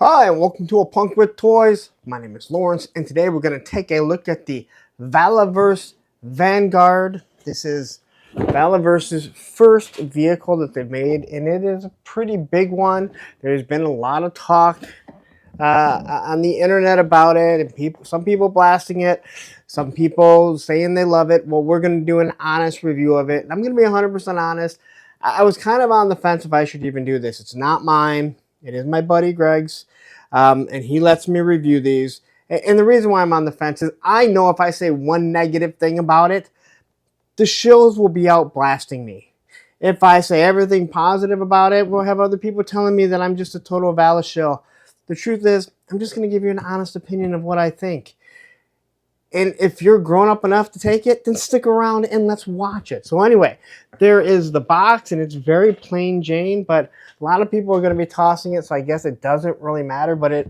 Hi, and welcome to A Punk with Toys. My name is Lawrence, and today we're going to take a look at the Valaverse Vanguard. This is Valaverse's first vehicle that they've made, and it is a pretty big one. There's been a lot of talk on the internet about it, and some people blasting it, some people saying they love it. Well, we're going to do an honest review of it, and I'm going to be 100% honest. I was kind of on the fence if I should even do this. It's not mine. It is my buddy Greg's, and he lets me review these. And the reason why I'm on the fence is I know if I say one negative thing about it, the shills will be out blasting me. If I say everything positive about it, we'll have other people telling me that I'm just a total Valaverse shill. The truth is, I'm just going to give you an honest opinion of what I think. And if you're grown up enough to take it, then stick around and let's watch it. So anyway, there is the box, and it's very plain Jane, but a lot of people are going to be tossing it, so I guess it doesn't really matter. But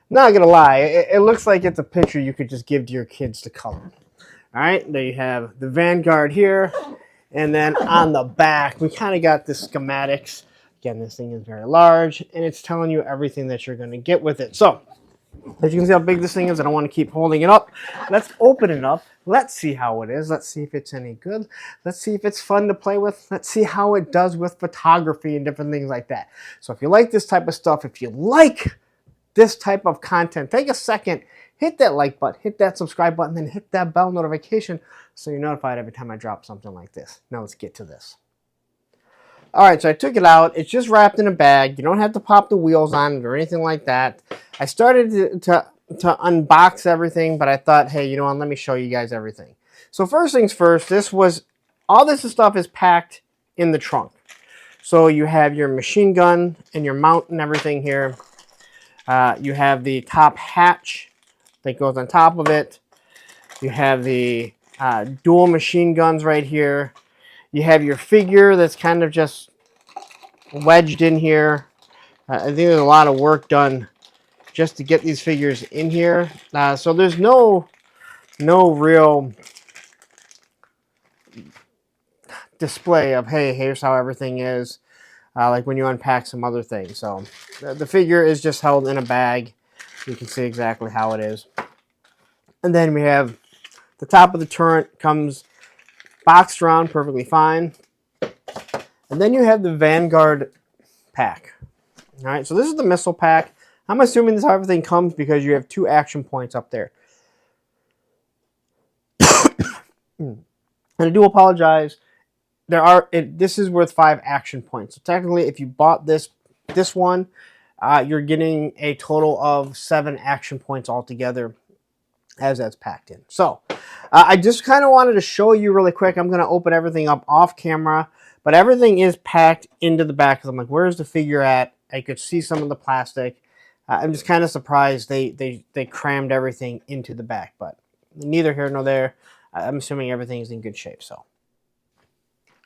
not going to lie, it looks like it's a picture you could just give to your kids to color. All right, there you have the Vanguard here. And then on the back, we kind of got the schematics. Again, this thing is very large, and it's telling you everything that you're going to get with it. So, as you can see how big this thing is, I don't want to keep holding it up. Let's open it up. Let's see how it is. Let's see if it's any good. Let's see if it's fun to play with. Let's see how it does with photography and different things like that. So if you like this type of stuff, if you like this type of content, take a second, hit that like button, hit that subscribe button, then hit that bell notification so you're notified every time I drop something like this. Now let's get to this. All right, so I took it out. It's just wrapped in a bag. You don't have to pop the wheels on it or anything like that. I started to unbox everything, but I thought, hey, you know what? Let me show you guys everything. So first things first, all this stuff is packed in the trunk. So you have your machine gun and your mount and everything here. You have the top hatch that goes on top of it. You have the dual machine guns right here. You have your figure that's kind of just wedged in here. I think there's a lot of work done just to get these figures in here. So there's no real display of, hey, here's how everything is, like when you unpack some other things. So the figure is just held in a bag. You can see exactly how it is. And then we have the top of the turret comes boxed around perfectly fine. And then you have the Vanguard pack. All right, so this is the missile pack. I'm assuming this is how everything comes because you have 2 action points up there. And I do apologize. This is worth 5 action points. So technically, if you bought this one, you're getting a total of 7 action points altogether as that's packed in. So I just kind of wanted to show you really quick. I'm going to open everything up off camera, but everything is packed into the back. Because I'm like, where's the figure at? I could see some of the plastic. I'm just kind of surprised they crammed everything into the back, but neither here nor there. I'm assuming everything is in good shape. So,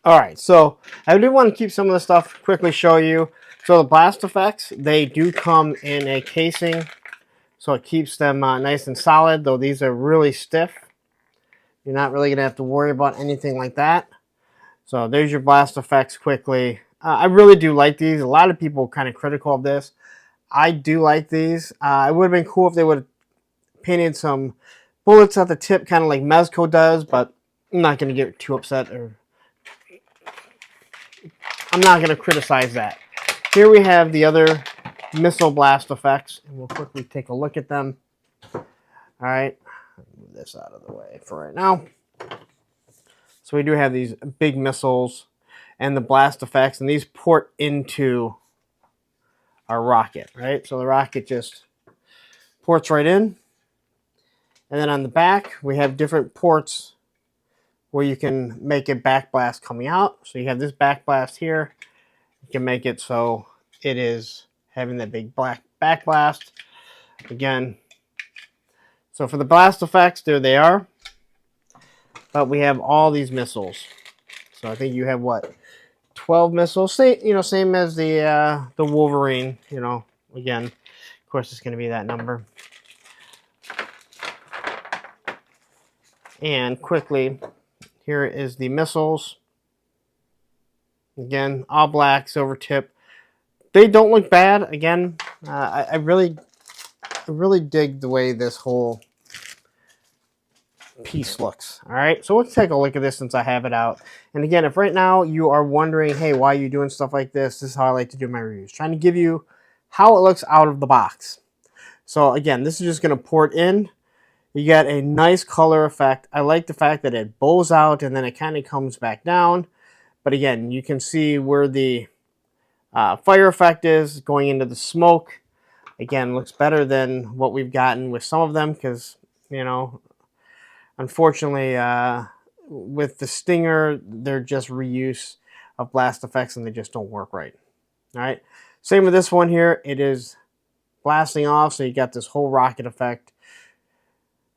all right. So I do want to keep some of the stuff quickly show you. So the blast effects, they do come in a casing. So it keeps them nice and solid, though these are really stiff. You're not really going to have to worry about anything like that. So there's your blast effects quickly. I really do like these. A lot of people are kind of critical of this. I do like these. It would have been cool if they would have painted some bullets at the tip, kind of like Mezco does, but I'm not going to get too upset. I'm not going to criticize that. Here we have the other missile blast effects, and we'll quickly take a look at them. All right, move this out of the way for right now. So we do have these big missiles and the blast effects, and these port into our rocket, right? So the rocket just ports right in. And then on the back, we have different ports where you can make a back blast coming out. So you have this back blast here. You can make it so it is having that big black back blast. Again, so for the blast effects, there they are. But we have all these missiles. So I think you have what? 12 missiles. Same as the Wolverine, again, of course it's going to be that number. And quickly, here is the missiles. Again, all black, silver tip. They don't look bad. Again, I really dig the way this whole piece looks. All right, so let's take a look at this since I have it out. And again, if right now you are wondering, hey, why are you doing stuff like this? This is how I like to do my reviews. Trying to give you how it looks out of the box. So again, this is just going to port in. You get a nice color effect. I like the fact that it bows out and then it kind of comes back down. But again, you can see where the fire effect is going into the smoke. Again, looks better than what we've gotten with some of them because, you know, unfortunately, with the Stinger, they're just reuse of blast effects and they just don't work right. All right. Same with this one here. It is blasting off, so you got this whole rocket effect.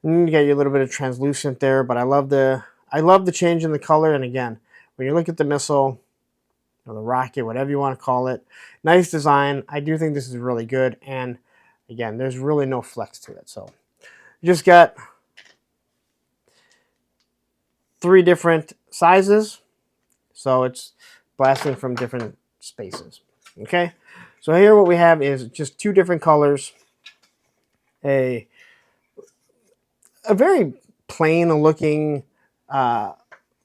And you got your little bit of translucent there, but I love the change in the color. And again, when you look at the missile or the rocket, whatever you want to call it, nice design. I do think this is really good. And again, there's really no flex to it. So you just got 3 different sizes. So it's blasting from different spaces. Okay. So here what we have is just 2 different colors. A very plain looking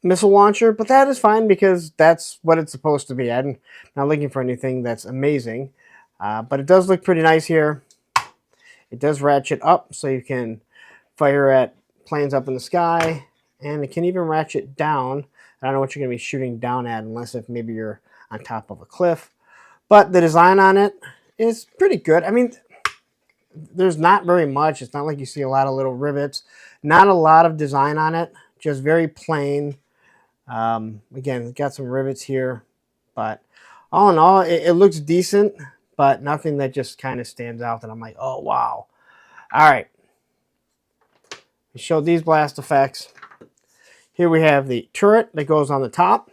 missile launcher, but that is fine because that's what it's supposed to be. I'm not looking for anything that's amazing, but it does look pretty nice here. It does ratchet up so you can fire at planes up in the sky, and it can even ratchet down. I don't know what you're going to be shooting down at unless if maybe you're on top of a cliff, but the design on it is pretty good. I mean, there's not very much. It's not like you see a lot of little rivets. Not a lot of design on it. Just very plain. Again, got some rivets here. But all in all, it looks decent. But nothing that just kind of stands out that I'm like, oh, wow. All right. We showed these blast effects. Here we have the turret that goes on the top.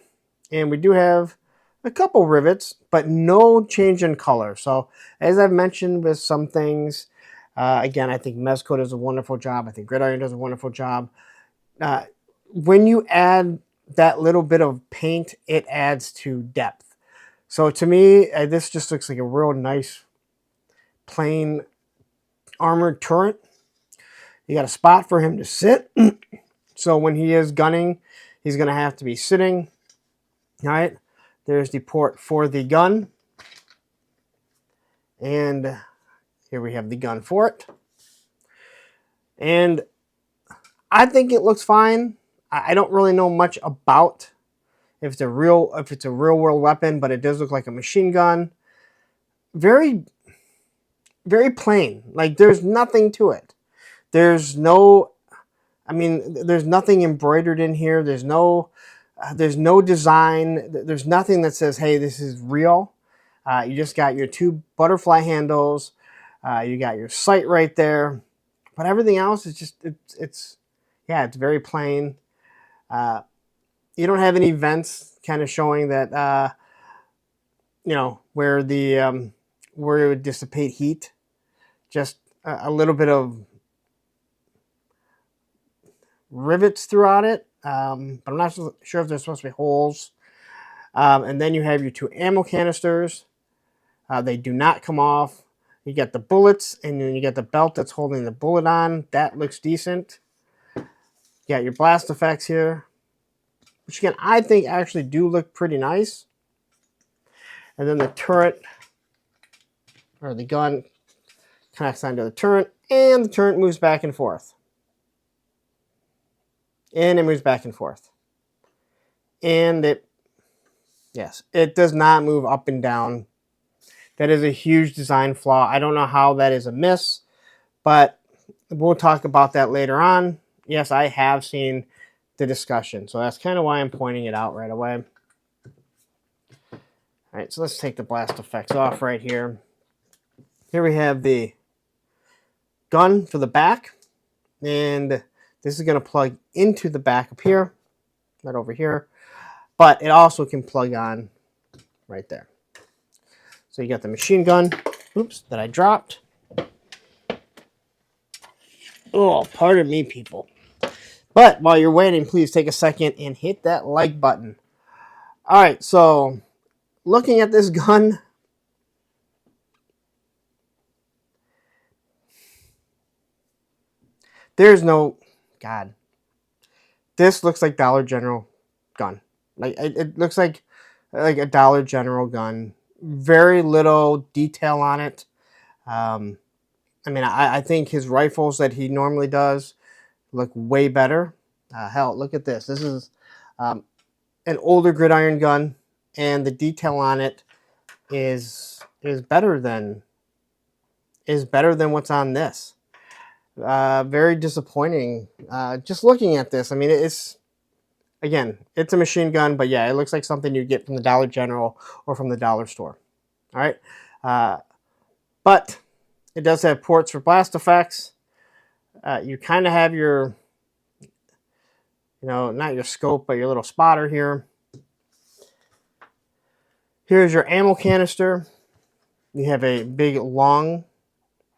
And we do have a couple rivets, but no change in color. So as I've mentioned with some things, again, I think Mezco does a wonderful job. I think Gridiron does a wonderful job. When you add that little bit of paint, it adds to depth. So to me, this just looks like a real nice, plain armored turret. You got a spot for him to sit. So when he is gunning, he's going to have to be sitting. All right. There's the port for the gun. And here we have the gun for it. And I think it looks fine. I don't really know much about if it's a real world weapon, but it does look like a machine gun. Very, very plain. Like there's nothing to it. There's no, I mean, there's nothing embroidered in here. There's no design. There's nothing that says, hey, this is real. You just got your 2 butterfly handles. You got your sight right there. But everything else is just, it's very plain. You don't have any vents kind of showing that, you know, where it would dissipate heat. Just a little bit of rivets throughout it. But I'm not sure if there's supposed to be holes. And then you have your 2 ammo canisters. They do not come off. You get the bullets, and then you get the belt that's holding the bullet on. That looks decent. You got your blast effects here, which again, I think actually do look pretty nice. And then the turret, or the gun, connects onto the turret, and the turret moves back and forth. And it moves back and forth. And it does not move up and down. That is a huge design flaw. I don't know how that is a miss, but we'll talk about that later on. Yes, I have seen the discussion, so that's kind of why I'm pointing it out right away. All right, so let's take the blast effects off right here. Here we have the gun for the back, and this is going to plug into the back up here, right over here, but it also can plug on right there. So you got the machine gun, that I dropped. Oh, pardon me, people. But while you're waiting, please take a second and hit that like button. All right, so looking at this gun, There's no, God, this looks like Dollar General gun. Like it looks like a Dollar General gun. Very little detail on it. Um, I mean, I think his rifles that he normally does look way better. Hell, look at this. This is um, an older gridiron gun, and the detail on it is better than what's on this. Very disappointing. Just looking at this, I mean, it's a machine gun, but yeah, it looks like something you get from the Dollar General or from the dollar store. All right, but it does have ports for blast effects. You kind of have your, not your scope, but your little spotter here. Here's your ammo canister. You have a big long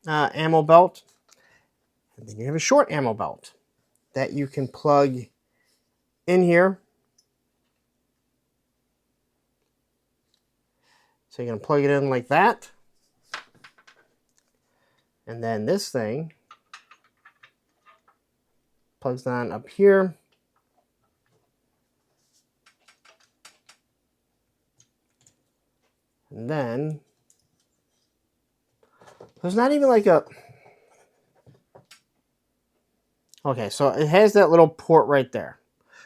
ammo belt, and then you have a short ammo belt that you can plug in here. So you're going to plug it in like that. And then this thing plugs on up here. And then there's not even like a... Okay, so it has that little port right there.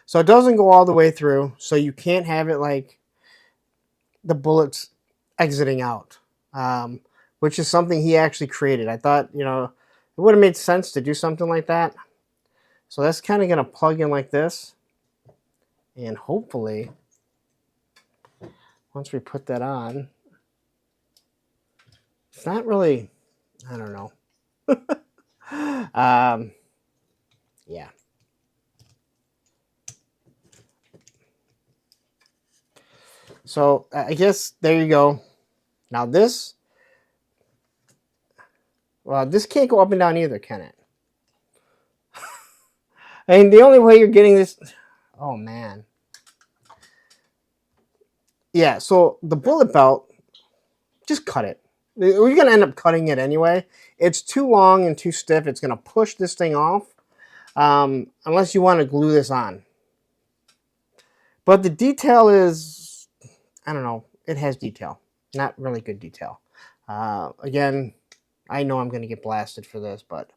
So it doesn't go all the way through, so you can't have it like the bullets exiting out, which is something he actually created. I thought, it would have made sense to do something like that. So that's kind of going to plug in like this. And hopefully, once we put that on, it's not really, I don't know. Yeah. So I guess there you go. Now this, well, this can't go up and down either, can it? I mean, the only way you're getting this, oh man. Yeah, so the bullet belt, just cut it. We're going to end up cutting it anyway. It's too long and too stiff. It's going to push this thing off, unless you want to glue this on. But the detail is, I don't know, it has detail. Not really good detail. Again, I know I'm going to get blasted for this, but...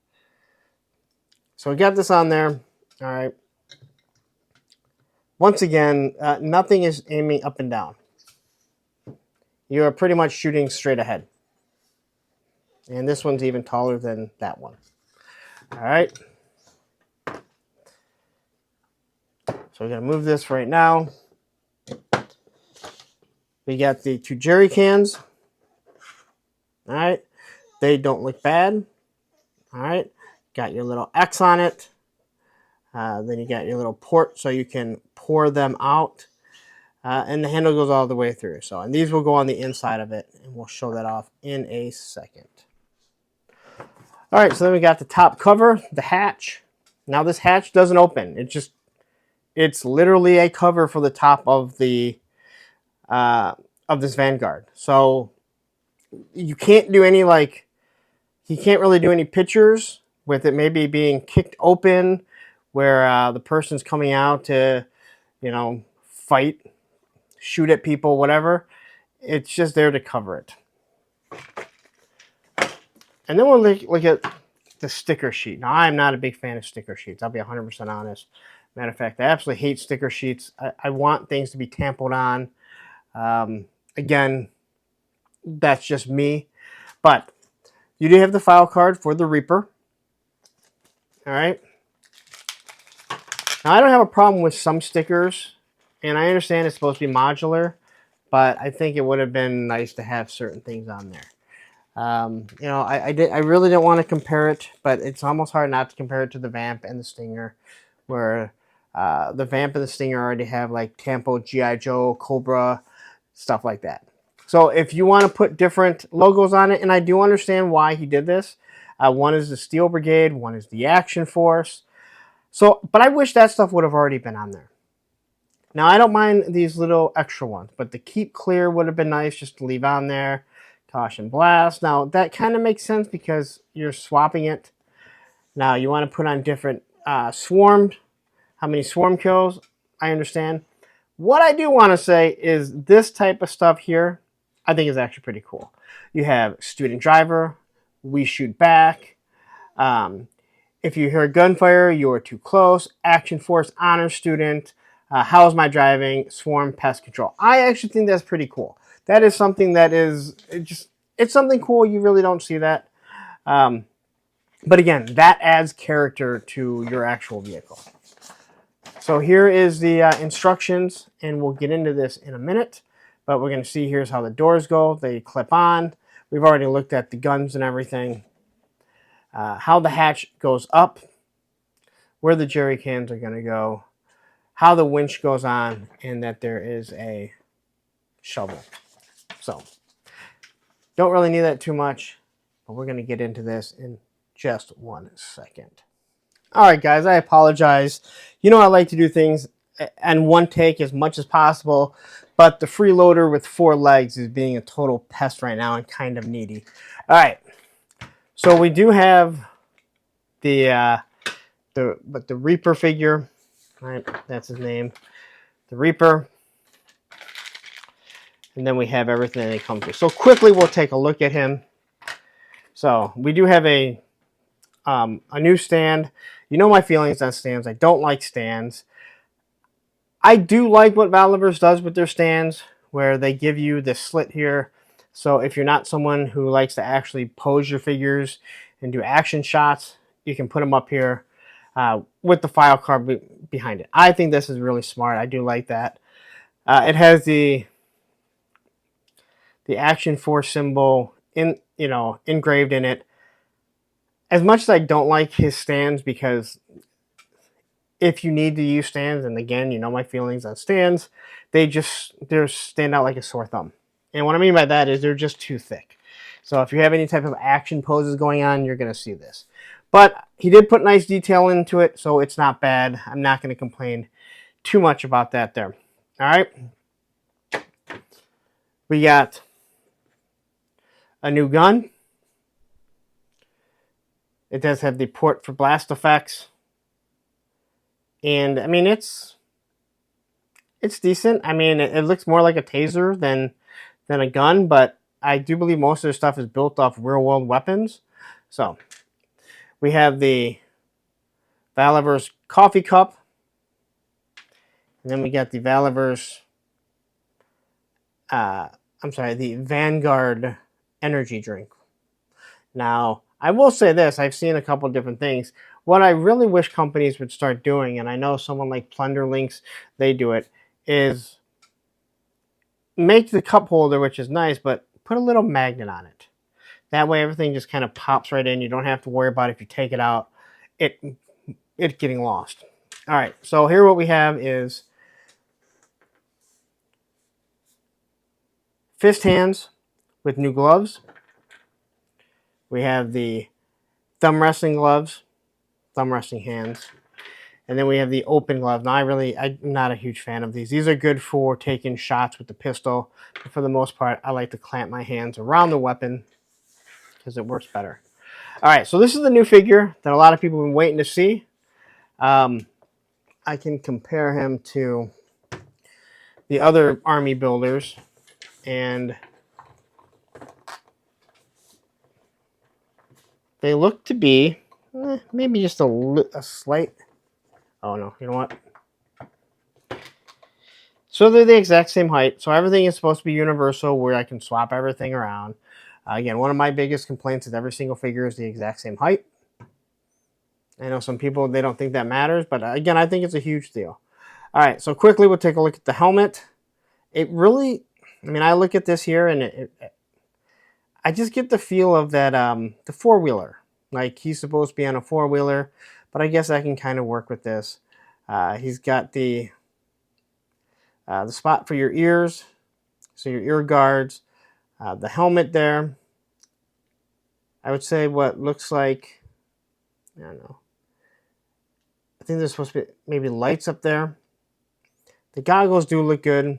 So we got this on there. All right. Once again, nothing is aiming up and down. You are pretty much shooting straight ahead. And this one's even taller than that one. All right. So we're going to move this right now. We got the two jerry cans. All right. They don't look bad. All right. Got your little X on it. Then you got your little port so you can pour them out. And the handle goes all the way through. So, and these will go on the inside of it. And we'll show that off in a second. All right, so then we got the top cover, the hatch. Now this hatch doesn't open. It's literally a cover for the top of the of this Vanguard. So you can't do any he can't really do any pictures with it maybe being kicked open where the person's coming out to, fight, shoot at people, whatever. It's just there to cover it. And then we'll look at the sticker sheet. Now, I'm not a big fan of sticker sheets. I'll be 100% honest. Matter of fact, I absolutely hate sticker sheets. I want things to be tampoed on. Again, that's just me. But you do have the file card for the Reaper. All right. Now, I don't have a problem with some stickers. And I understand it's supposed to be modular. But I think it would have been nice to have certain things on there. I really didn't want to compare it, but it's almost hard not to compare it to the Vamp and the Stinger, where the Vamp and the Stinger already have like Tampo, G.I. Joe, Cobra, stuff like that. So if you want to put different logos on it, and I do understand why he did this, one is the Steel Brigade, one is the Action Force. So, but I wish that stuff would have already been on there. Now, I don't mind these little extra ones, but the Keep Clear would have been nice just to leave on there. Caution Blast. Now, that kind of makes sense because you're swapping it. Now you want to put on different swarmed, how many swarm kills, I understand. What I do want to say is this type of stuff here, I think is actually pretty cool. You have student driver, we shoot back. Um, if you hear gunfire, you are too close. Action force, honor student. How's my driving? Swarm, pest control. I actually think that's pretty cool. That is something that is it's something cool. You really don't see that. But again, that adds character to your actual vehicle. So here is the instructions, and we'll get into this in a minute. But we're going to see here's how the doors go. They clip on. We've already looked at the guns and everything. How the hatch goes up, where the jerry cans are going to go, how the winch goes on, and that there is a shovel. So don't really need that too much, but we're going to get into this in just 1 second. All right, guys, I apologize. You know I like to do things in one take as much as possible, but the freeloader with 4 legs is being a total pest right now and kind of needy. All right, so we do have the Reaper figure, right? That's his name, the Reaper. And then we have everything that comes with. So quickly, we'll take a look at him. So we do have a new stand. You know my feelings on stands. I don't like stands. I do like what Valaverse does with their stands, where they give you this slit here. So if you're not someone who likes to actually pose your figures and do action shots, you can put them up here with the file card behind it. I think this is really smart. I do like that. It has the Action Force symbol engraved in it. As much as I don't like his stands, because if you need to use stands, and again, you know my feelings on stands, they stand out like a sore thumb. And what I mean by that is they're just too thick. So if you have any type of action poses going on, you're going to see this. But he did put nice detail into it, so it's not bad. I'm not going to complain too much about that there. All right. We got a new gun. It does have the port for blast effects. And I mean, it's decent. I mean, it looks more like a taser than a gun, but I do believe most of their stuff is built off real world weapons. So we have the Valaverse coffee cup. And then we got the Valaverse, the Vanguard energy drink. Now, I will say this, I've seen a couple different things. What I really wish companies would start doing, and I know someone like Plunder Links, they do it, is make the cup holder, which is nice, but put a little magnet on it. That way everything just kind of pops right in. You don't have to worry about if you take it out, it getting lost. All right, so here what we have is fist hands with new gloves. We have the thumb wrestling gloves, thumb wrestling hands. And then we have the open glove. Now, I'm not a huge fan of these. These are good for taking shots with the pistol. But for the most part, I like to clamp my hands around the weapon because it works better. All right, so this is the new figure that a lot of people have been waiting to see. I can compare him to the other army builders. And they look to be maybe just a slight... Oh, no. You know what? So they're the exact same height. So everything is supposed to be universal, where I can swap everything around. Again, one of my biggest complaints is every single figure is the exact same height. I know some people, they don't think that matters. But again, I think it's a huge deal. All right. So quickly, we'll take a look at the helmet. It really... I mean, I look at this here, and I just get the feel of that the four-wheeler. Like, he's supposed to be on a four-wheeler. But I guess I can kind of work with this. He's got the spot for your ears, so your ear guards, the helmet there. I would say what looks like, I don't know. I think there's supposed to be maybe lights up there. The goggles do look good.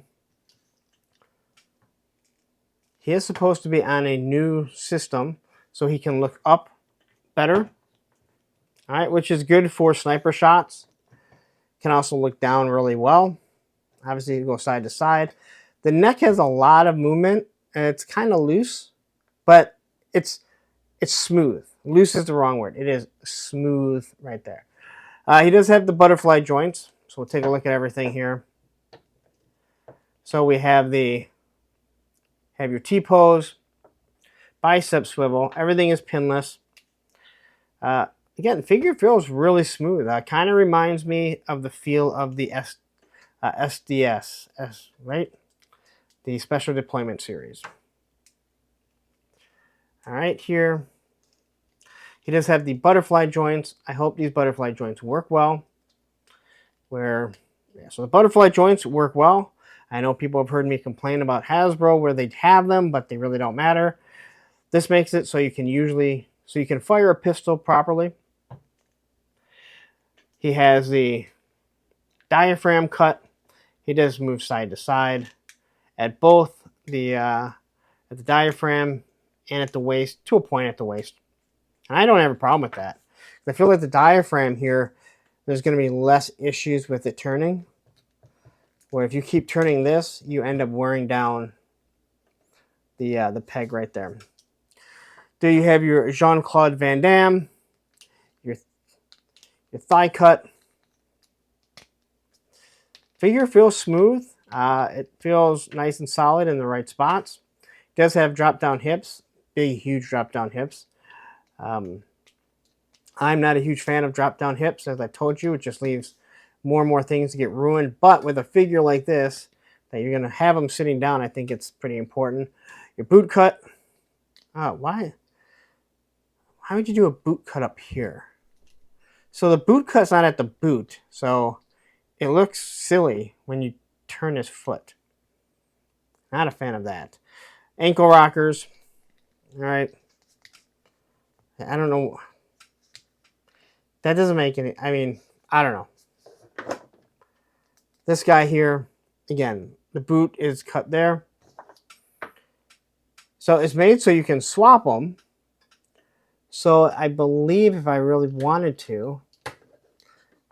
He is supposed to be on a new system, so he can look up better. All right, which is good for sniper shots. Can also look down really well. Obviously, you go side to side. The neck has a lot of movement, and it's kind of loose, but it's smooth. Loose is the wrong word. It is smooth right there. He does have the butterfly joints, so we'll take a look at everything here. So we have your T-pose, bicep swivel. Everything is pinless. Again, the figure feels really smooth. Kind of reminds me of the feel of the SDS, right? The Special Deployment Series. All right, here. He does have the butterfly joints. I hope these butterfly joints work well. So the butterfly joints work well. I know people have heard me complain about Hasbro where they have them, but they really don't matter. This makes it so you can fire a pistol properly. He has the diaphragm cut. He does move side to side at both at the diaphragm and at the waist, to a point at the waist. And I don't have a problem with that. I feel like the diaphragm here, there's going to be less issues with it turning. Where if you keep turning this, you end up wearing down the peg right there. There you have your Jean-Claude Van Damme, your thigh cut. Figure feels smooth. It feels nice and solid in the right spots. It does have drop-down hips, big, huge drop-down hips. I'm not a huge fan of drop-down hips, as I told you. It just leaves more and more things to get ruined. But with a figure like this, that you're going to have them sitting down, I think it's pretty important. Your boot cut. Oh, why would you do a boot cut up here? So the boot cut's not at the boot, so it looks silly when you turn his foot. Not a fan of that. Ankle rockers. All right. I don't know. That doesn't make any... I mean, I don't know. This guy here, again, the boot is cut there. So it's made so you can swap them. So I believe if I really wanted to,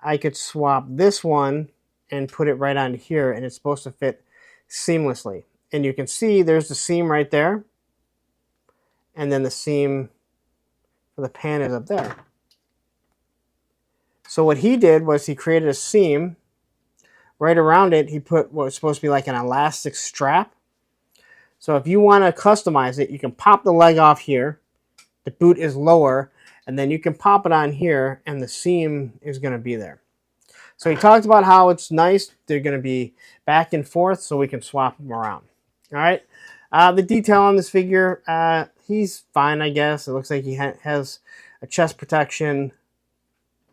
I could swap this one and put it right onto here, and it's supposed to fit seamlessly. And you can see there's the seam right there. And then the seam for the pan is up there. So what he did was he created a seam. Right around it, he put what was supposed to be like an elastic strap. So if you want to customize it, you can pop the leg off here. The boot is lower, and then you can pop it on here, and the seam is going to be there. So he talked about how it's nice. They're going to be back and forth, so we can swap them around. All right. The detail on this figure, he's fine, I guess. It looks like he has a chest protection.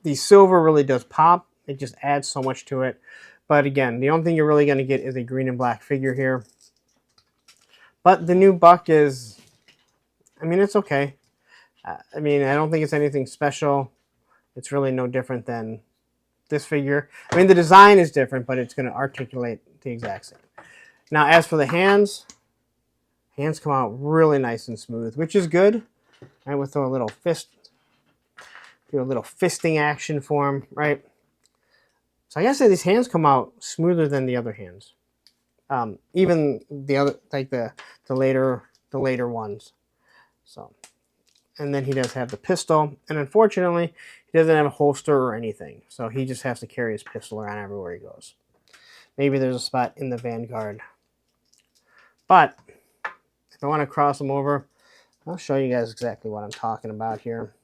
The silver really does pop. It just adds so much to it. But again, the only thing you're really going to get is a green and black figure here. But the new buck is, I mean, it's okay. I mean, I don't think it's anything special. It's really no different than this figure. I mean, the design is different, but it's going to articulate the exact same. Now, as for the hands come out really nice and smooth, which is good. I would throw a little do a little fisting action for him, right? So I gotta say these hands come out smoother than the other hands. Even the other, like the later ones. So, and then he does have the pistol, and unfortunately, he doesn't have a holster or anything. So he just has to carry his pistol around everywhere he goes. Maybe there's a spot in the Vanguard. But if I want to cross him over, I'll show you guys exactly what I'm talking about here.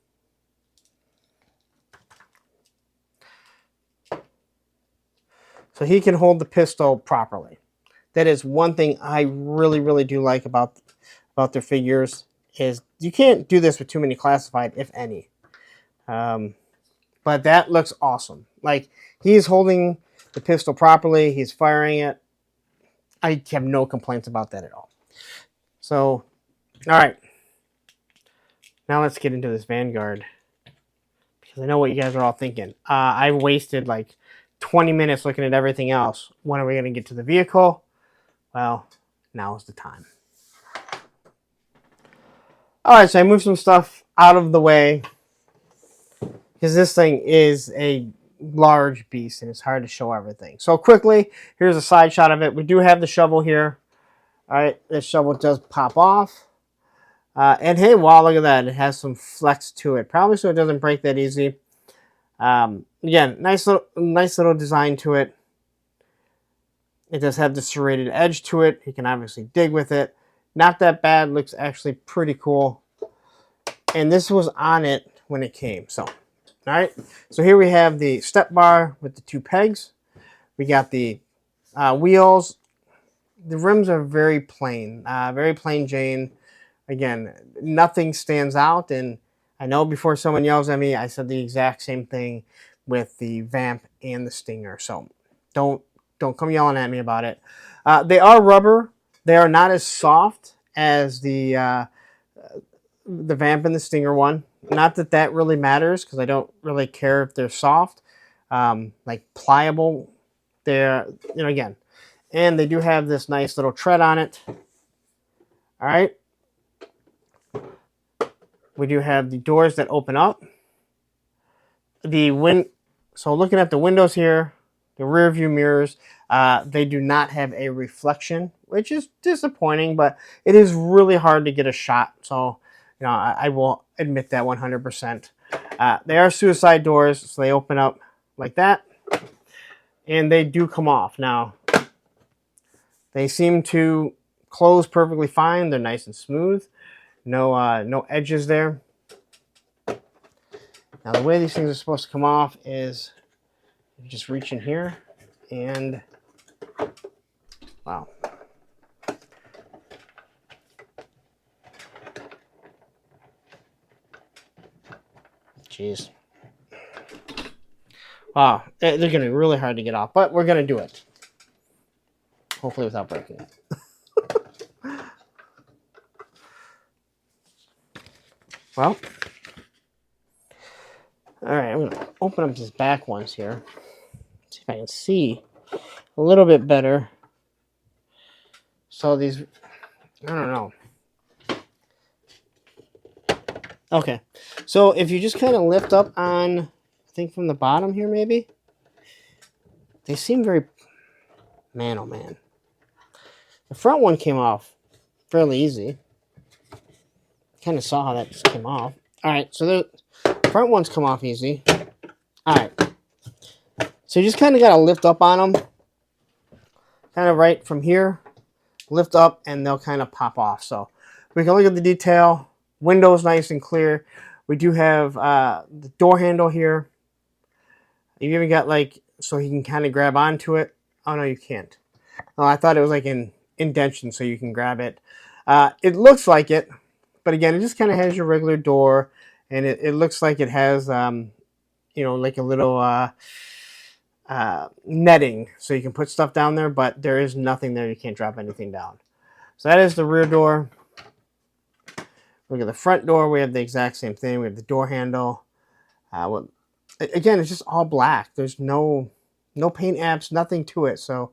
So he can hold the pistol properly. That is one thing I really, really do like about their figures, is you can't do this with too many classified, if any. But that looks awesome. Like, he's holding the pistol properly. He's firing it. I have no complaints about that at all. So, all right. Now let's get into this Vanguard, because I know what you guys are all thinking. I wasted like 20 minutes looking at everything else. When are we going to get to the vehicle? Well, now is the time. All right, so I moved some stuff out of the way because this thing is a large beast and it's hard to show everything. So quickly, here's a side shot of it. We do have the shovel here. All right, this shovel does pop off. And hey, wow, look at that. It has some flex to it. Probably so it doesn't break that easy. Again, nice little design to it. It does have the serrated edge to it. You can obviously dig with it. Not that bad. Looks actually pretty cool. And this was on it when it came. So, all right. So here we have the step bar with the 2 pegs. We got the wheels. The rims are very plain Jane. Again, nothing stands out. And I know before someone yells at me, I said the exact same thing with the Vamp and the Stinger. So don't come yelling at me about it. They are rubber. They are not as soft as the Vamp and the Stinger one. Not that that really matters, because I don't really care if they're soft. Like pliable. They're, again. And they do have this nice little tread on it. All right. We do have the doors that open up. So looking at the windows here, the rear view mirrors, they do not have a reflection, which is disappointing, but it is really hard to get a shot. So, I will admit that 100%. They are suicide doors, so they open up like that, and they do come off. Now, they seem to close perfectly fine. They're nice and smooth. No edges there. Now, the way these things are supposed to come off is you just reach in here and, wow. Jeez. Wow, they're going to be really hard to get off, but we're going to do it. Hopefully without breaking it. Well, all right, I'm going to open up these back ones here. See if I can see a little bit better. So these, I don't know. Okay, so if you just kind of lift up on, I think from the bottom here maybe, they seem very, man oh man. The front one came off fairly easy. Kind of saw how that just came off. All right, so the front ones come off easy. All right. So you just kind of got to lift up on them. Kind of right from here. Lift up, and they'll kind of pop off. So we can look at the detail. Windows nice and clear. We do have the door handle here. You even got so you can kind of grab onto it. Oh, no, you can't. Oh, I thought it was like an indentation so you can grab it. It looks like it. But again, it just kind of has your regular door, and it looks like it has, like a little netting, so you can put stuff down there, but there is nothing there. You can't drop anything down. So that is the rear door. Look at the front door. We have the exact same thing. We have the door handle. Again, it's just all black. There's no paint apps, nothing to it. So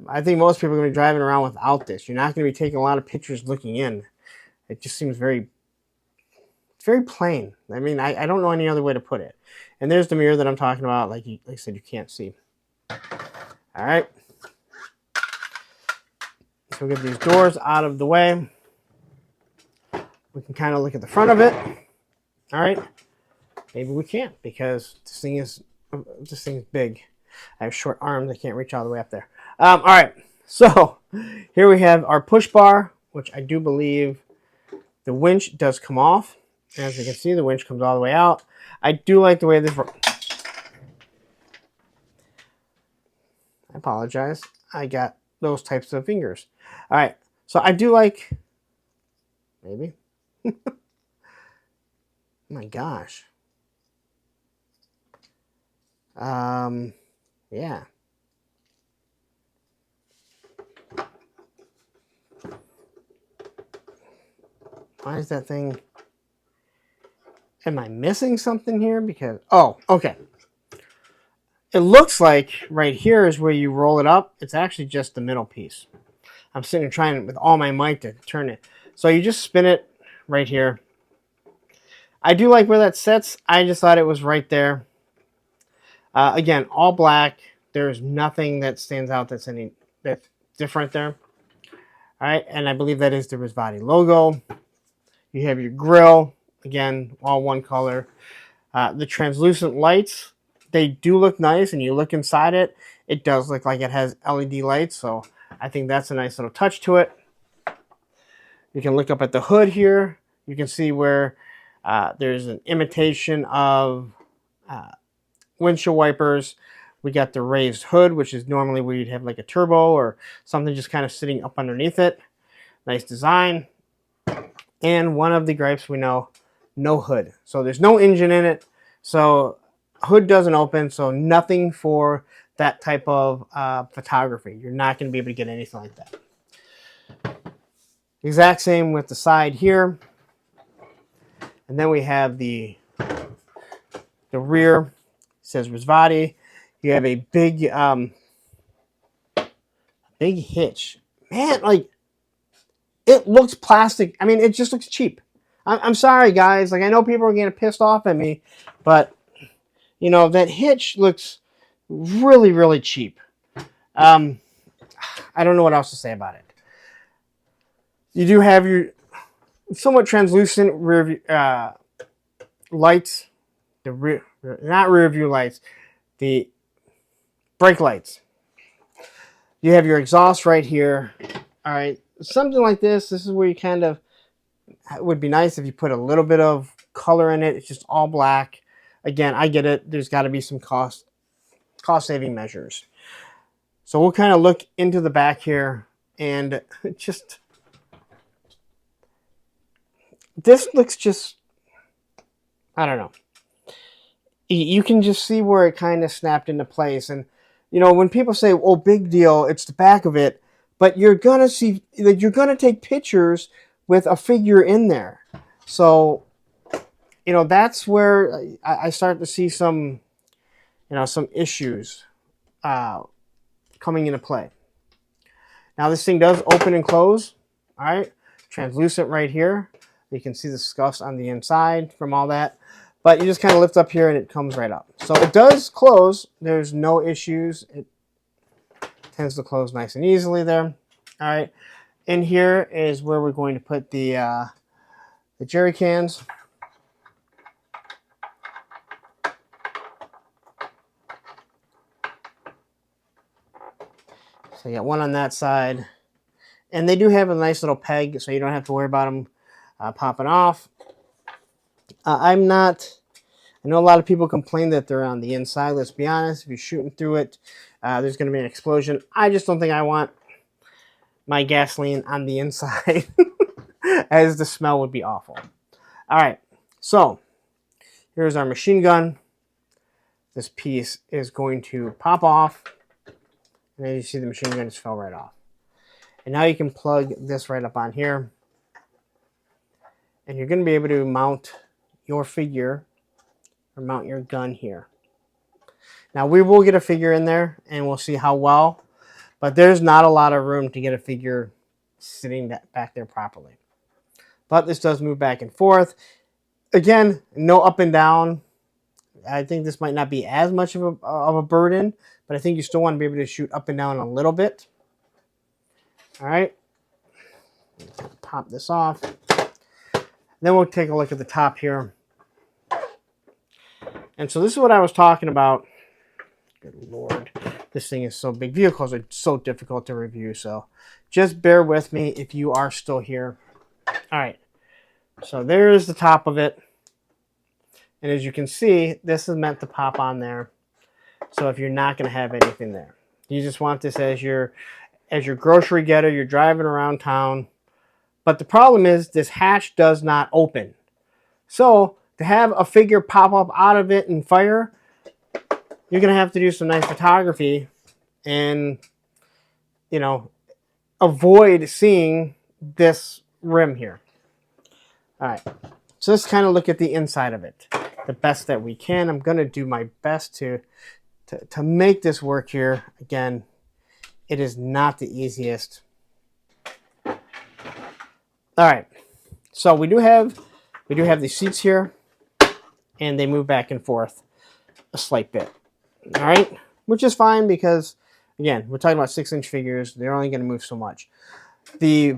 I think most people are going to be driving around without this. You're not going to be taking a lot of pictures looking in. It just seems very plain. I mean, I don't know any other way to put it. And there's the mirror that I'm talking about. Like I said, you can't see. All right. So we'll get these doors out of the way. We can kind of look at the front of it. All right. Maybe we can't, because this thing's big. I have short arms. I can't reach all the way up there. All right. So here we have our push bar, which I do believe the winch does come off. As you can see, the winch comes all the way out. I do like the way this works. I apologize. I got those types of fingers. All right. So I do like, maybe. Oh my gosh. Yeah. Why is that thing? Am I missing something here? Because, oh, okay. It looks like right here is where you roll it up. It's actually just the middle piece. I'm sitting trying with all my might to turn it. So you just spin it right here. I do like where that sits. I just thought it was right there. Again, all black. There's nothing that stands out that's different there. All right, and I believe that is the Risvati logo. You have your grill. Again, all one color. The translucent lights, they do look nice, and you look inside it, it does look like it has LED lights, so I think that's a nice little touch to it. You can look up at the hood here. You can see where there's an imitation of windshield wipers. We got the raised hood, which is normally where you'd have like a turbo or something just kind of sitting up underneath it. Nice design. And one of the gripes we know, no hood. So there's no engine in it. So hood doesn't open. So nothing for that type of photography. You're not going to be able to get anything like that. Exact same with the side here. And then we have the rear. It says Risvati. You have a big hitch. Man, like, it looks plastic. I mean, it just looks cheap. I'm sorry, guys. Like, I know people are getting pissed off at me, but, you know, that hitch looks really, really cheap. I don't know what else to say about it. You do have your somewhat translucent rear lights. Not rear view lights. The brake lights. You have your exhaust right here. All right. Something like this. This is where you kind of, it would be nice if you put a little bit of color in it. It's just all black. Again, I get it. There's got to be some cost saving measures. So we'll kind of look into the back here, and just, this looks just, I don't know. You can just see where it kind of snapped into place. And, you know, when people say, oh, big deal, it's the back of it, but you're going to see, you're going to take pictures with a figure in there. So, you know, that's where I start to see some, you know, some issues coming into play. Now, this thing does open and close. All right. Translucent right here. You can see the scuffs on the inside from all that. But you just kind of lift up here and it comes right up. So it does close. There's no issues. It tends to close nice and easily there. All right. In here is where we're going to put the jerry cans. So you got one on that side. And they do have a nice little peg, so you don't have to worry about them popping off. I know a lot of people complain that they're on the inside. Let's be honest, if you're shooting through it, there's going to be an explosion. I just don't think I want my gasoline on the inside, as the smell would be awful. All right, so here's our machine gun. This piece is going to pop off, and as you see, the machine gun just fell right off. And now you can plug this right up on here, and you're going to be able to mount your figure or mount your gun here. Now we will get a figure in there and we'll see how well, but there's not a lot of room to get a figure sitting back there properly. But this does move back and forth. Again, no up and down. I think this might not be as much of a burden, but I think you still want to be able to shoot up and down a little bit. All right. Pop this off. Then we'll take a look at the top here. And so this is what I was talking about. Good Lord. This thing is so big. Vehicles are so difficult to review. So just bear with me if you are still here. All right. So there's the top of it. And as you can see, this is meant to pop on there. So if you're not going to have anything there, you just want this as your grocery getter. You're driving around town. But the problem is this hatch does not open. So to have a figure pop up out of it and fire, you're going to have to do some nice photography and, you know, avoid seeing this rim here. All right. So let's kind of look at the inside of it the best that we can. I'm going to do my best to make this work here. Again, it is not the easiest. All right. So we do have the seats here. and they move back and forth a slight bit. All right, which is fine because, again, we're talking about 6-inch figures. They're only going to move so much. The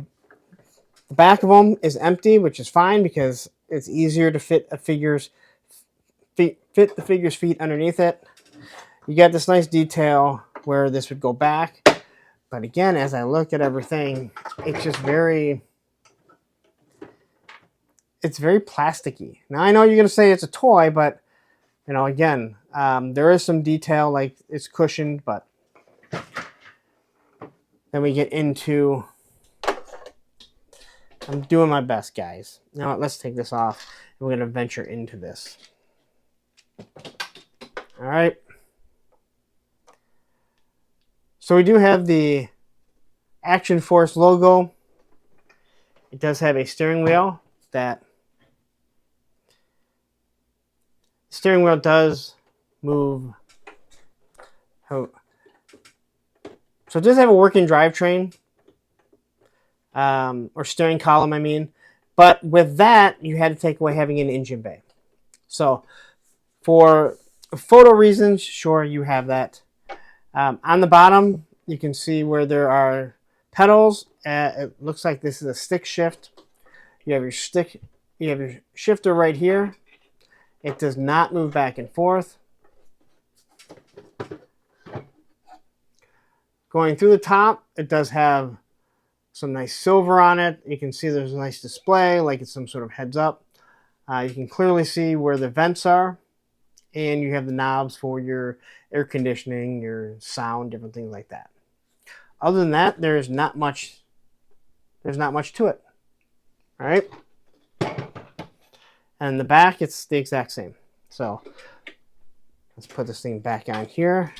back of them is empty, which is fine because it's easier to fit the figure's feet underneath it. You got this nice detail where this would go back. But again, as I look at everything, it's just it's very plasticky. Now, I know you're going to say it's a toy, but, you know, again, there is some detail, like it's cushioned, but then we get into, I'm doing my best, guys. Now, let's take this off, and we're going to venture into this. All right. So we do have the Action Force logo. It does have a steering wheel. That steering wheel does move. So it does have a working drivetrain, or steering column, I mean. But with that, you had to take away having an engine bay. So for photo reasons, sure, you have that. On the bottom, you can see where there are pedals. It looks like this is a stick shift. You have your shifter right here. It does not move back and forth. Going through the top, it does have some nice silver on it. You can see there's a nice display, like it's some sort of heads up. You can clearly see where the vents are. And you have the knobs for your air conditioning, your sound, different things like that. Other than that, there's not much to it. All right. And the back, it's the exact same. So let's put this thing back on here.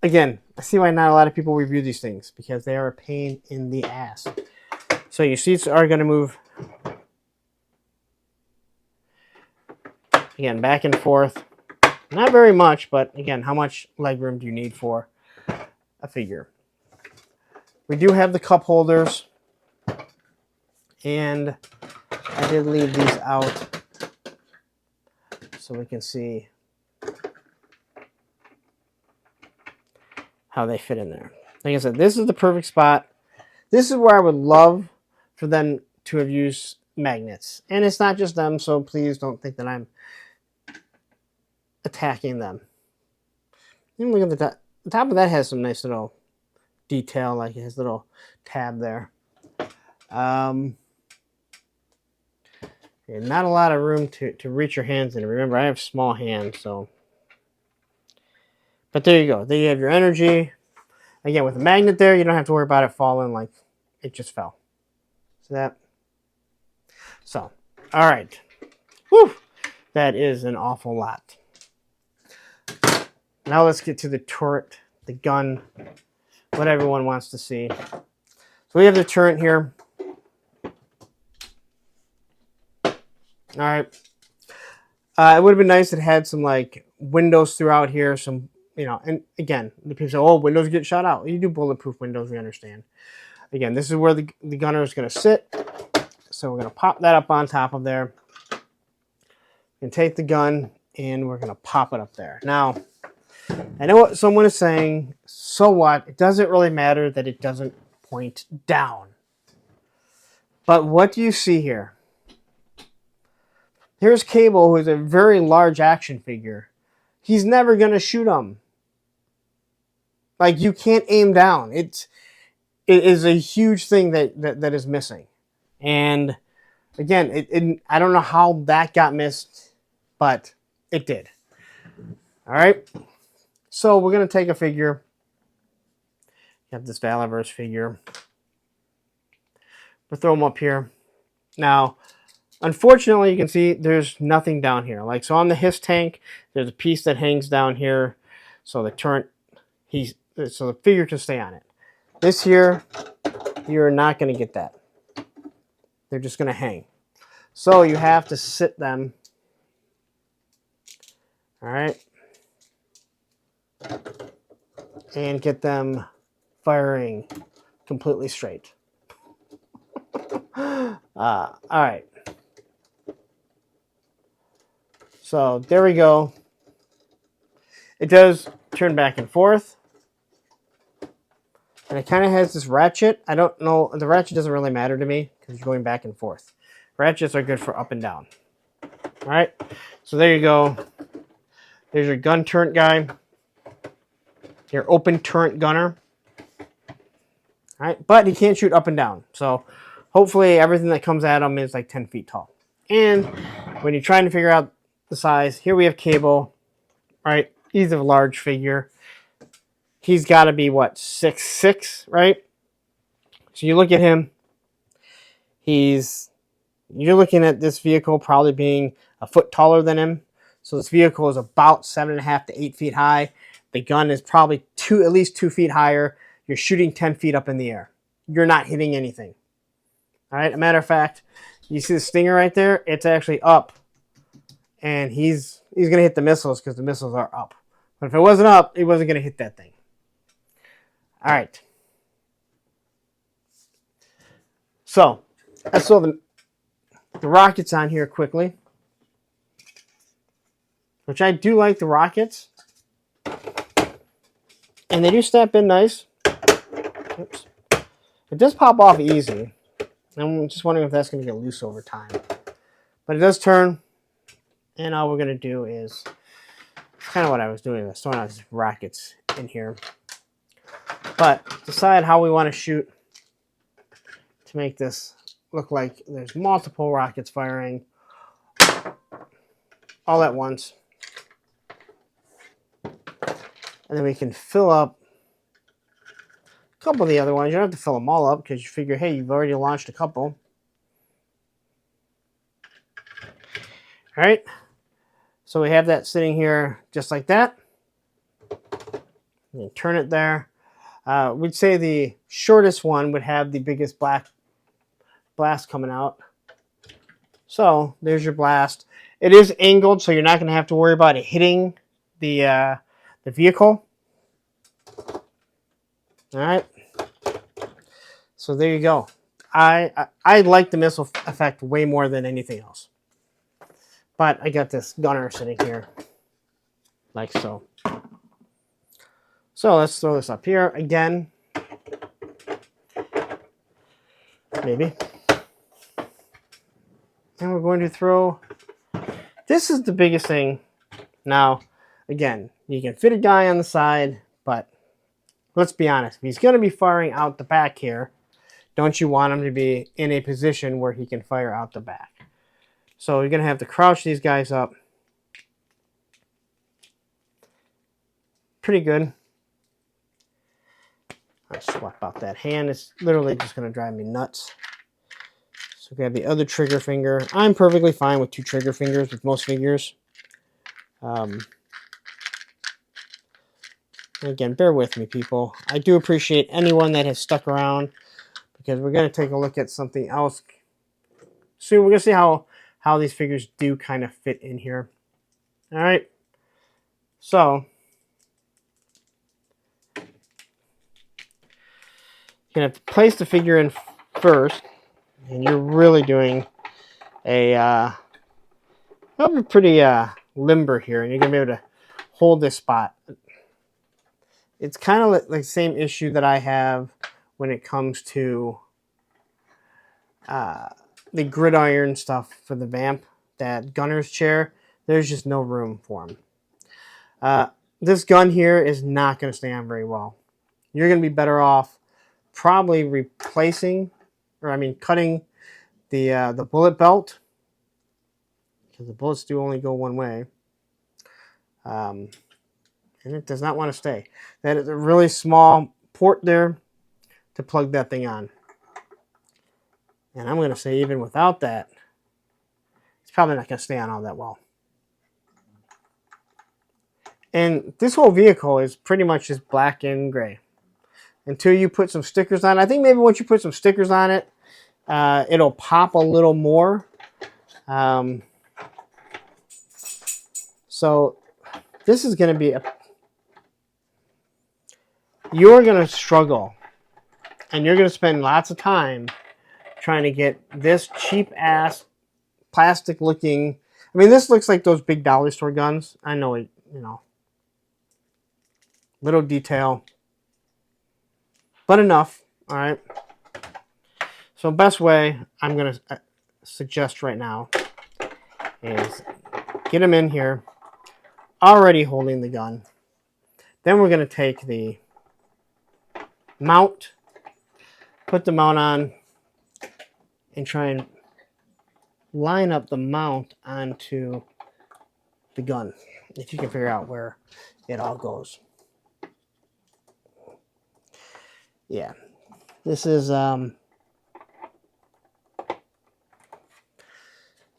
Again, I see why not a lot of people review these things, because they are a pain in the ass. So your seats are going to move, again, back and forth. Not very much, but again, how much leg room do you need for a figure? We do have the cup holders, and I did leave these out so we can see how they fit in there. Like I said, this is the perfect spot. This is where I would love for them to have used magnets. And it's not just them, so please don't think that I'm attacking them. Even look at the top. The top of that has some nice little detail, like it has a little tab there. And not a lot of room to reach your hands in. Remember, I have small hands, so. But there you go. There you have your energy. Again, with a magnet there, you don't have to worry about it falling like it just fell. See that? So, all right. Whew. That is an awful lot. Now let's get to the turret, the gun, what everyone wants to see. So we have the turret here. All right. It would have been nice if it had some like windows throughout here, some, you know, and again, the people say, oh, windows get shot out. You do bulletproof windows, we understand. Again, this is where the gunner is going to sit. So we're going to pop that up on top of there. And take the gun, and we're going to pop it up there. Now, I know what someone is saying, so what? It doesn't really matter that it doesn't point down. But what do you see here? Here's Cable, who is a very large action figure. He's never going to shoot him. Like, you can't aim down. It is a huge thing that is missing. And again, I don't know how that got missed, but it did. All right. So we're going to take a figure. You have this Valaverse figure. We'll throw them up here. Now, unfortunately, you can see there's nothing down here. Like, so on the HISS tank, there's a piece that hangs down here. So the turret, so the figure can stay on it. This here, you're not going to get that. They're just going to hang. So you have to sit them. All right. And get them firing completely straight. All right. So there we go. It does turn back and forth. And it kind of has this ratchet. I don't know. The ratchet doesn't really matter to me because you're going back and forth. Ratchets are good for up and down. All right. So there you go. There's your gun turret guy. Your open turret gunner. All right. But he can't shoot up and down. So hopefully everything that comes at him is like 10 feet tall. And when you're trying to figure out the size, here we have Cable. Right. He's a large figure. He's got to be, what, 6'6", right? So you look at him. You're looking at this vehicle probably being a foot taller than him. So this vehicle is about 7.5 to 8 feet high. The gun is probably at least 2 feet higher. You're shooting 10 feet up in the air. You're not hitting anything. All right. A matter of fact, you see the Stinger right there? It's actually up. And he's going to hit the missiles because the missiles are up. But if it wasn't up, he wasn't going to hit that thing. All right. So let's throw the rockets on here quickly. Which I do like the rockets. And they do snap in nice. Oops. It does pop off easy. I'm just wondering if that's going to get loose over time. But it does turn. And all we're going to do is, it's kind of what I was doing. I was throwing out these rockets in here. But decide how we want to shoot to make this look like there's multiple rockets firing all at once. And then we can fill up a couple of the other ones. You don't have to fill them all up because you figure, hey, you've already launched a couple. All right. So we have that sitting here just like that. And turn it there. We'd say the shortest one would have the biggest black blast coming out. So there's your blast. It is angled, so you're not going to have to worry about it hitting the vehicle. All right. So there you go. I like the missile effect way more than anything else. But I got this gunner sitting here, like so. So let's throw this up here again. Maybe. And we're going to throw... This is the biggest thing. Now, again, you can fit a guy on the side, but let's be honest. If he's going to be firing out the back here, don't you want him to be in a position where he can fire out the back? So you're going to have to crouch these guys up. Pretty good. I'll swap out that hand. It's literally just going to drive me nuts. So grab the other trigger finger. I'm perfectly fine with 2 trigger fingers with most figures. Again, bear with me, people. I do appreciate anyone that has stuck around because we're going to take a look at something else soon. We're going to see how these figures do kind of fit in here. All right. So you're going to have to place the figure in first. And you're really doing a pretty limber here. And you're going to be able to hold this spot. It's kind of like the same issue that I have when it comes to the gridiron stuff for the Vamp. That gunner's chair, there's just no room for him. This gun here is not going to stay on very well. You're going to be better off probably cutting the bullet belt, because the bullets do only go one way. And it does not want to stay. That is a really small port there to plug that thing on. And I'm going to say even without that, it's probably not going to stay on all that well. And this whole vehicle is pretty much just black and gray. Until you put some stickers on it. I think maybe once you put some stickers on it, it'll pop a little more. So this is going to be you're going to struggle. And you're going to spend lots of time trying to get this cheap-ass plastic-looking... I mean, this looks like those big dollar store guns. I know it, you know, little detail, but enough. All right. So best way I'm going to suggest right now is get him in here, already holding the gun. Then we're going to take the mount, put the mount on, and try and line up the mount onto the gun. If you can figure out where it all goes. Yeah. This is,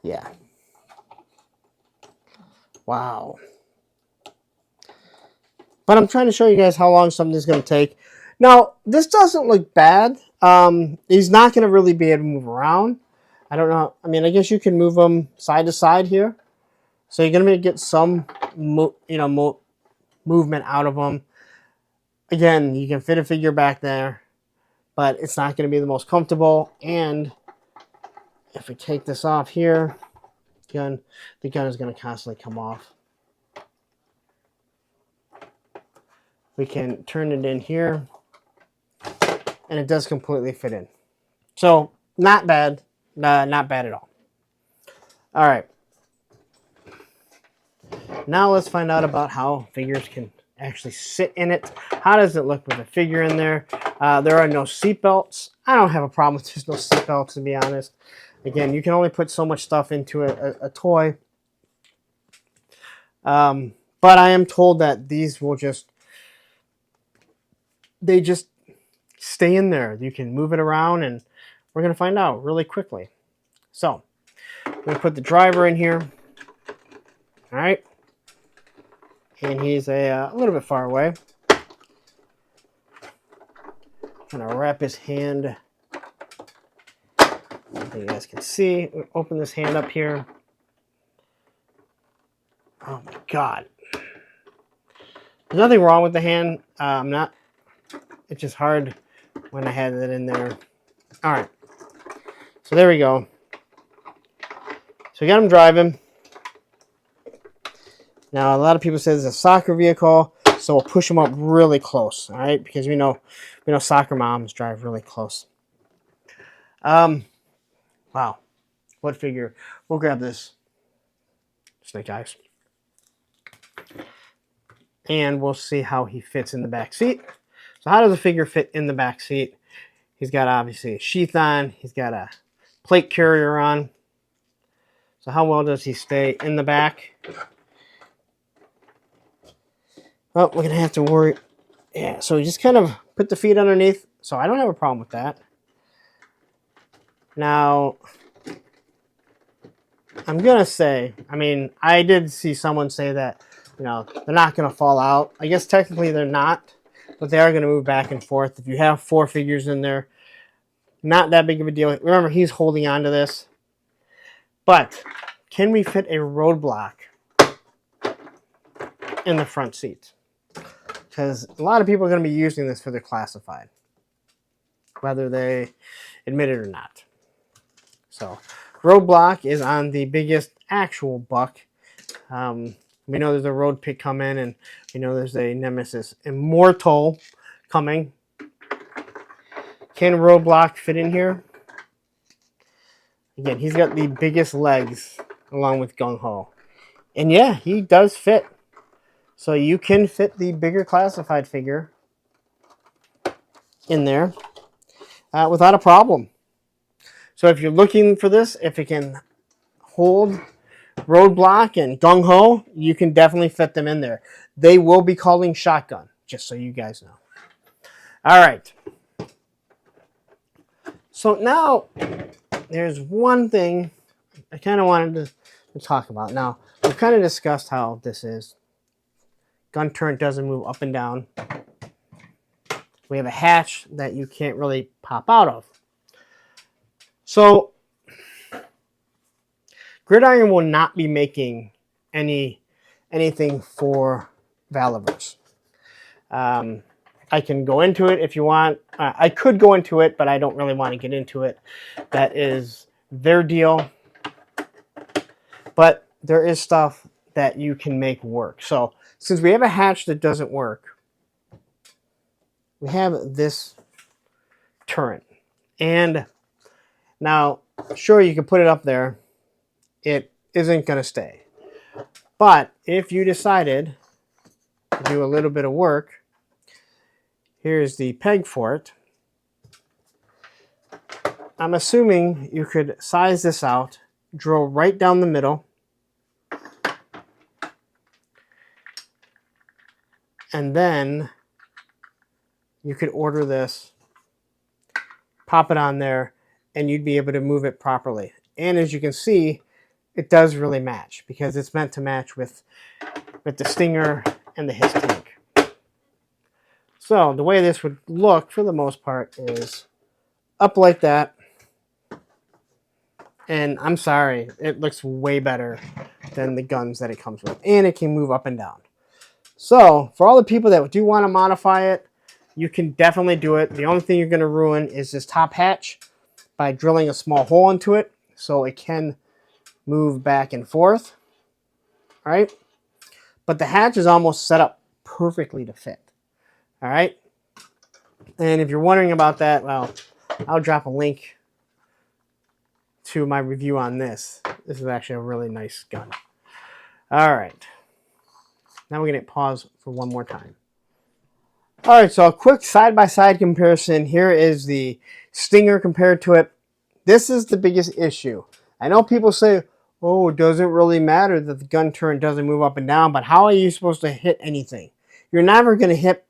yeah. Wow. But I'm trying to show you guys how long something's going to take. Now, this doesn't look bad. He's not going to really be able to move around. I don't know. I mean, I guess you can move them side to side here. So you're going to get some, movement out of them. Again, you can fit a figure back there, but it's not going to be the most comfortable. And if we take this off here, the gun is going to constantly come off. We can turn it in here, and it does completely fit in. So, not bad. Not bad at all. All right. Now let's find out about how figures can actually sit in it. How does it look with a figure in there? There are no seatbelts. I don't have a problem with there's no seatbelts, to be honest. Again, you can only put so much stuff into a toy. But I am told that these will they just stay in there. You can move it around, and we're going to find out really quickly. So, I'm going to put the driver in here. All right. And he's a little bit far away. Going to wrap his hand. You guys can see. Open this hand up here. Oh my God. There's nothing wrong with the hand. It's just hard when I had it in there. All right. So there we go. So we got him driving. Now, a lot of people say this is a soccer vehicle, so we'll push them up really close, all right? Because we know soccer moms drive really close. Wow. What figure? We'll grab this Snake Eyes. And we'll see how he fits in the back seat. So how does a figure fit in the back seat? He's got obviously a sheath on. He's got a plate carrier on. So how well does he stay in the back? Well, we're going to have to worry. Yeah, so just kind of put the feet underneath. So I don't have a problem with that. Now, I'm going to say, I mean, I did see someone say that, they're not going to fall out. I guess technically they're not, but they are going to move back and forth. If you have 4 figures in there, not that big of a deal. Remember, he's holding on to this. But can we fit a roadblock in the front seat? Because a lot of people are going to be using this for their classified, whether they admit it or not. So, roadblock is on the biggest actual buck. We know there's a road pit coming, and we know there's a Nemesis Immortal coming. Can roadblock fit in here? Again, he's got the biggest legs along with Gung Ho. And yeah, he does fit. So you can fit the bigger classified figure in there without a problem. So if you're looking for this, if it can hold roadblock and Gung Ho, you can definitely fit them in there. They will be calling shotgun, just so you guys know. All right. So now there's one thing I kind of wanted to talk about. Now, we've kind of discussed how this is. Gun turret doesn't move up and down. We have a hatch that you can't really pop out of. So, Gridiron will not be making anything for Valaverse. I can go into it if you want. I could go into it, but I don't really want to get into it. That is their deal. But there is stuff that you can make work. So since we have a hatch that doesn't work, we have this turret. And now, sure, you can put it up there. It isn't going to stay. But if you decided to do a little bit of work, here's the peg for it. I'm assuming you could size this out, drill right down the middle, and then you could order this, pop it on there, and you'd be able to move it properly. And as you can see, it does really match because it's meant to match with the Stinger and the His tank. So the way this would look for the most part is up like that. And I'm sorry, it looks way better than the guns that it comes with. And it can move up and down. So for all the people that do want to modify it, you can definitely do it. The only thing you're going to ruin is this top hatch by drilling a small hole into it so it can move back and forth. All right? But the hatch is almost set up perfectly to fit. All right? And if you're wondering about that, well, I'll drop a link to my review on this. This is actually a really nice gun. All right. Now we're going to pause for one more time. All right, so a quick side-by-side comparison. Here is the Stinger compared to it. This is the biggest issue. I know people say, oh, it doesn't really matter that the gun turret doesn't move up and down, but how are you supposed to hit anything? You're never going to hit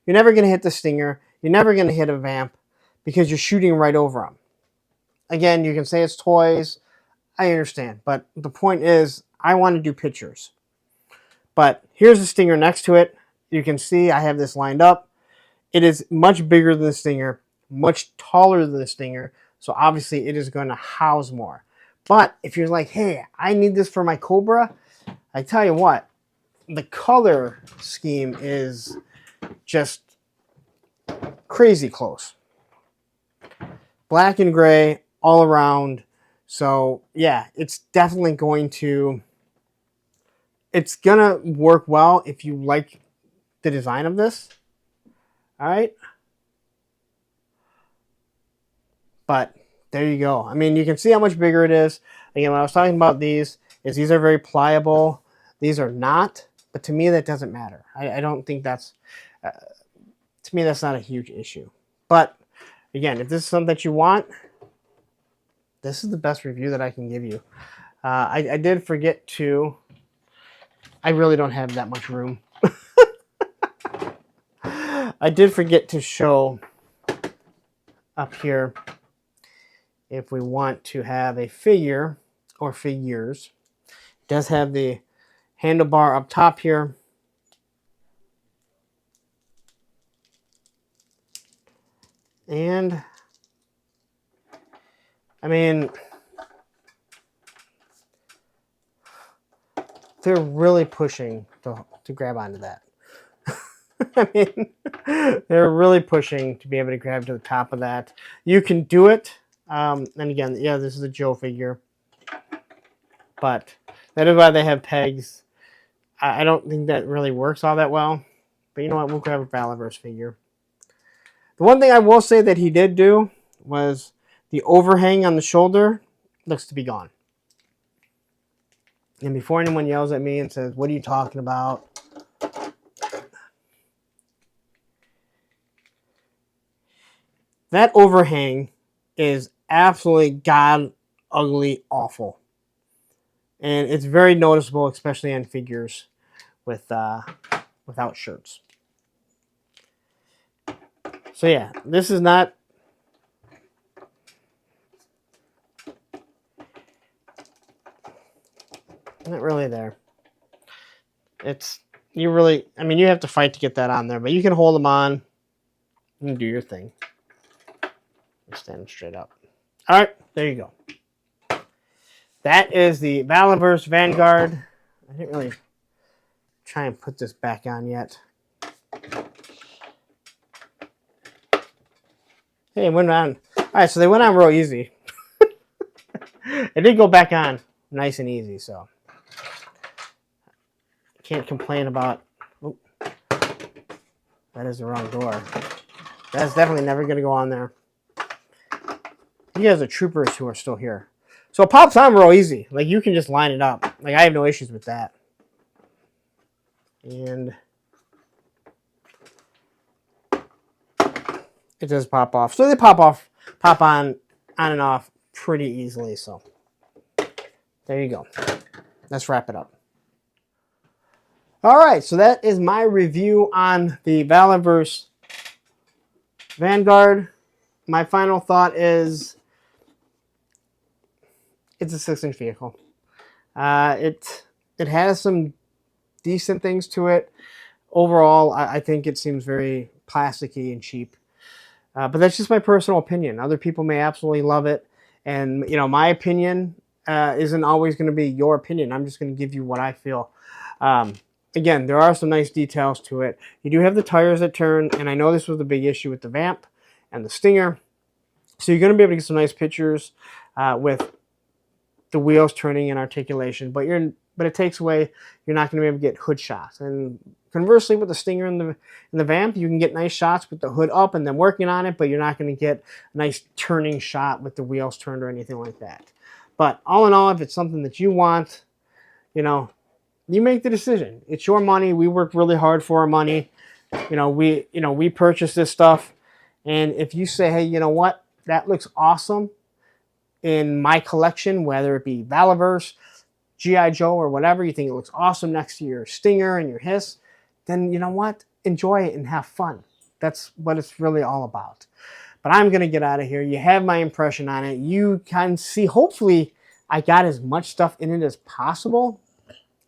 the Stinger. You're never going to hit a Vamp because you're shooting right over them. Again, you can say it's toys. I understand, but the point is I want to do pictures. But here's the Stinger next to it. You can see I have this lined up. It is much bigger than the Stinger, much taller than the Stinger, so obviously it is going to house more. But if you're like, hey, I need this for my Cobra, I tell you what, the color scheme is just crazy close. Black and gray all around. So yeah, it's definitely going to work well if you like the design of this. All right. But there you go. I mean, you can see how much bigger it is. Again, when I was talking about these are very pliable. These are not. But to me, that doesn't matter. I don't think that's, to me, that's not a huge issue. But again, if this is something that you want, this is the best review that I can give you. I did forget to, I really don't have that much room. I did forget to show up here if we want to have a figure or figures. It does have the handlebar up top here. And I mean, they're really pushing to grab onto that. I mean, they're really pushing to be able to grab to the top of that. You can do it. And again, yeah, this is a Joe figure. But that is why they have pegs. I don't think that really works all that well. But you know what? We'll grab a Valaverse figure. The one thing I will say that he did do was the overhang on the shoulder looks to be gone. And before anyone yells at me and says, what are you talking about? That overhang is absolutely god ugly awful. And it's very noticeable, especially on figures with without shirts. So yeah, this is not really there. It's you have to fight to get that on there, but you can hold them on and do your thing. Stand them straight up. All right, there you go. That is the Valaverse Vanguard. I didn't really try and put this back on yet. Hey, it went on. All right, so they went on real easy. It did go back on nice and easy, so. can't complain about. Oh, that is the wrong door. That's definitely never going to go on there. You guys are troopers who are still here. So it pops on real easy. Like, you can just line it up. Like, I have no issues with that. And it does pop off. So they pop on and off pretty easily. So there you go. Let's wrap it up. All right, so that is my review on the Valaverse Vanguard. My final thought is it's a 6-inch vehicle. It has some decent things to it. Overall, I think it seems very plasticky and cheap. But that's just my personal opinion. Other people may absolutely love it. And, you know, my opinion isn't always going to be your opinion. I'm just going to give you what I feel. Again, there are some nice details to it. You do have the tires that turn, and I know this was the big issue with the Vamp and the Stinger. So you're going to be able to get some nice pictures with the wheels turning and articulation, but it takes away, you're not going to be able to get hood shots. And conversely, with the Stinger and the Vamp, you can get nice shots with the hood up and then working on it, but you're not going to get a nice turning shot with the wheels turned or anything like that. But all in all, if it's something that you want, you know, you make the decision. It's your money. We work really hard for our money. We purchase this stuff, and if you say, hey, you know what, that looks awesome in my collection, whether it be Valaverse, G.I. Joe, or whatever, you think it looks awesome next to your Stinger and your Hiss, then you know what? Enjoy it and have fun. That's what it's really all about. But I'm going to get out of here. You have my impression on it. You can see, hopefully, I got as much stuff in it as possible.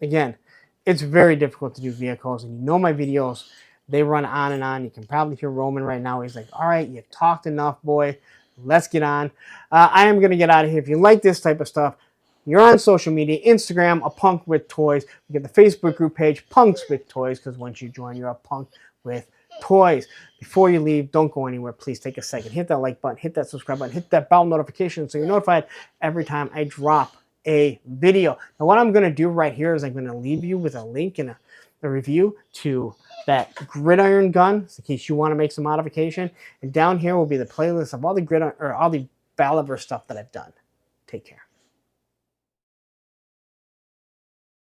Again, it's very difficult to do vehicles, and you know my videos, they run on and on. You can probably hear Roman right now. He's like, all right, you've talked enough, boy. Let's get on. I am going to get out of here. If you like this type of stuff, you're on social media, Instagram, A Punk with Toys. We get the Facebook group page, Punks with Toys, because once you join, you're a punk with toys. Before you leave, don't go anywhere. Please take a second. Hit that like button, hit that subscribe button, hit that bell notification so you're notified every time I drop a video. Now, what I'm going to do right here is I'm going to leave you with a link and a review to that gridiron gun, in case you want to make some modification. And down here will be the playlist of all the gridiron or all the Valaverse stuff that I've done. Take care.